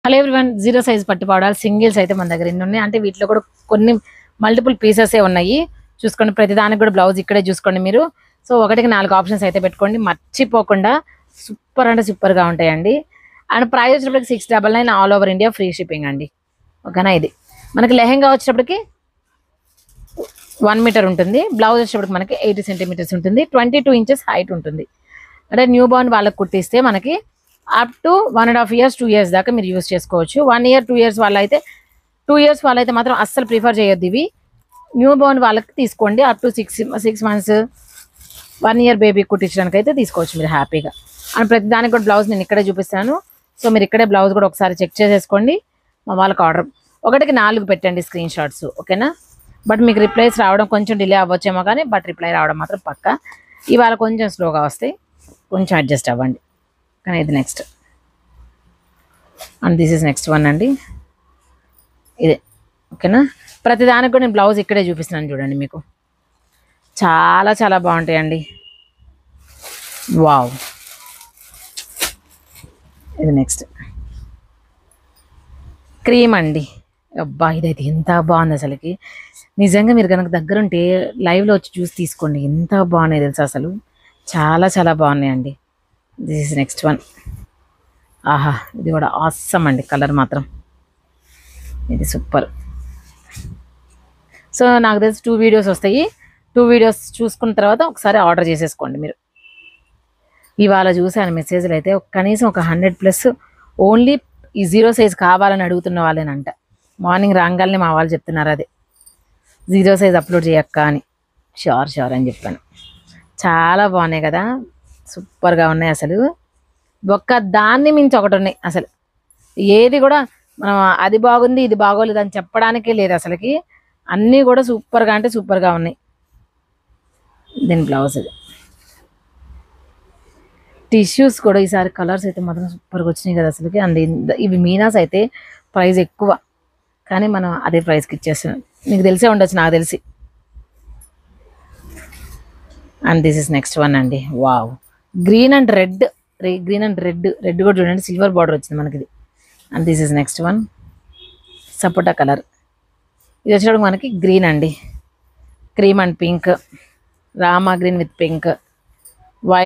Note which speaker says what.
Speaker 1: Hello everyone, zero size పట్టు powder singles అయితే మన దగ్గర ఎన్ని ఉన్నాయి అంటే వీటిలో కూడా కొన్ని మల్టిపుల్ పీసెసే ఉన్నాయి. చూసుకోండి, ప్రతిదానికి కూడా బ్లౌజ్ ఇక్కడే చూసుకోండి మీరు. సో 1కి 4 ఆప్షన్స్ అయితే పెట్టుకోండి, మర్చిపోకుండా. సూపర్ అంటే సూపర్గా ఉంటాయండి. అండ్ ప్రైస్ వచ్చేటప్పటికి 699 all over India free shipping అండి. ఓకేనా. ఇది మనకి లెహెంగా వచ్చేటప్పటికి 1 మీటర్ ఉంటుంది. బ్లౌజ్ వచ్చేటప్పటికి మనకి 80 సెంటీమీటర్స్ ఉంటుంది. 22 ఇంచెస్ హైట్ ఉంటుంది. అంటే న్యూ బార్న్ వాళ్ళకి కుట్టిస్తే మనకి అప్ టు 1.5 years 2 years దాకా మీరు యూస్ చేసుకోవచ్చు. 1 year 2 years వాళ్ళైతే 2 years వాళ్ళైతే మాత్రం అస్సలు ప్రిఫర్ చేయొద్దు. ఇవి న్యూ బోర్న్ వాళ్ళకి తీసుకోండి. Up to 6 months 1 year baby కుట్టించడానికి అయితే తీసుకోవచ్చు మీరు హ్యాపీగా. అండ్ ప్రతి దానికి కూడా బ్లౌజ్ నేను ఇక్కడే చూపిస్తాను. సో మీరు ఇక్కడే బ్లౌజ్ కూడా ఒకసారి చెక్ చేసేసుకోండి. మా వాళ్ళకి ఆర్డర్ 1కి 4 పెట్టండి స్క్రీన్ షాట్స్. ఓకేనా. బట్ మీకు రిప్లైస్ రావడం కొంచెం డిలే అవ్వచ్చేమో కానీ బట్ రిప్లై రావడం మాత్రం పక్కా. ఇవాళ కొంచెం స్లోగా వస్తాయి, కొంచెం అడ్జస్ట్ అవ్వండి. కానీ ఇది next and this is next one అండి. ఇదే. ఓకేనా. ప్రతిదానికి కూడా నేను బ్లౌజ్ ఇక్కడే చూపిస్తున్నాను చూడండి. మీకు చాలా చాలా బాగుంటాయండి. వావ్. ఇది నెక్స్ట్ క్రీమ్ అండి. అబ్బా ఇదైతే ఎంత బాగుంది అసలుకి. నిజంగా మీరు కనుక దగ్గరుంటే లైవ్లో వచ్చి చూసి తీసుకోండి. ఎంత బాగున్నాయి తెలుసు అసలు. చాలా చాలా బాగున్నాయండి. This is next one. ఆహా, ఇది కూడా ఆసమ్ అండి. కలర్ మాత్రం ఇది సూపర్. సో నాకు తెలిసి 2 వీడియోస్ వస్తాయి. 2 వీడియోస్ చూసుకున్న తర్వాత ఒకసారి ఆర్డర్ చేసేసుకోండి మీరు. ఇవాళ చూసాను మెసేజ్లు అయితే కనీసం ఒక 100+ ఓన్లీ ఈ జీరో సైజ్ కావాలని అడుగుతున్న వాళ్ళేనంట. మార్నింగ్ రాగానే మా వాళ్ళు చెప్తున్నారు అదే, జీరో సైజ్ అప్లోడ్ చేయక్క అని. షూర్ అని చెప్పాను. చాలా బాగున్నాయి కదా, సూపర్గా ఉన్నాయి అసలు. ఒక్క దాన్ని మించి ఒకటి ఉన్నాయి అసలు. ఏది కూడా మనం అది బాగుంది ఇది బాగోలేదు అని చెప్పడానికే లేదు అసలుకి. అన్నీ కూడా సూపర్గా అంటే సూపర్గా ఉన్నాయి. దీని బ్లౌజ్ ఇది. టిష్యూస్ కూడా ఈసారి కలర్స్ అయితే మాత్రం సూపర్గా వచ్చినాయి కదా అసలుకి. అండ్ ఇవి మీనాస్ అయితే ప్రైస్ ఎక్కువ, కానీ మనం అదే ప్రైస్కి ఇచ్చేస్తున్నాం. మీకు తెలిసే ఉండొచ్చు, నాకు తెలిసి. And this is next one అండి. వావ్. గ్రీన్ అండ్ రెడ్ కూడా చూడండి, సిల్వర్ బార్డర్ వచ్చింది మనకి ఇది. And this is next one sapota colour. ఇది వచ్చేటప్పుడు మనకి గ్రీన్ అండి. Cream and pink, Rama green with pink, white.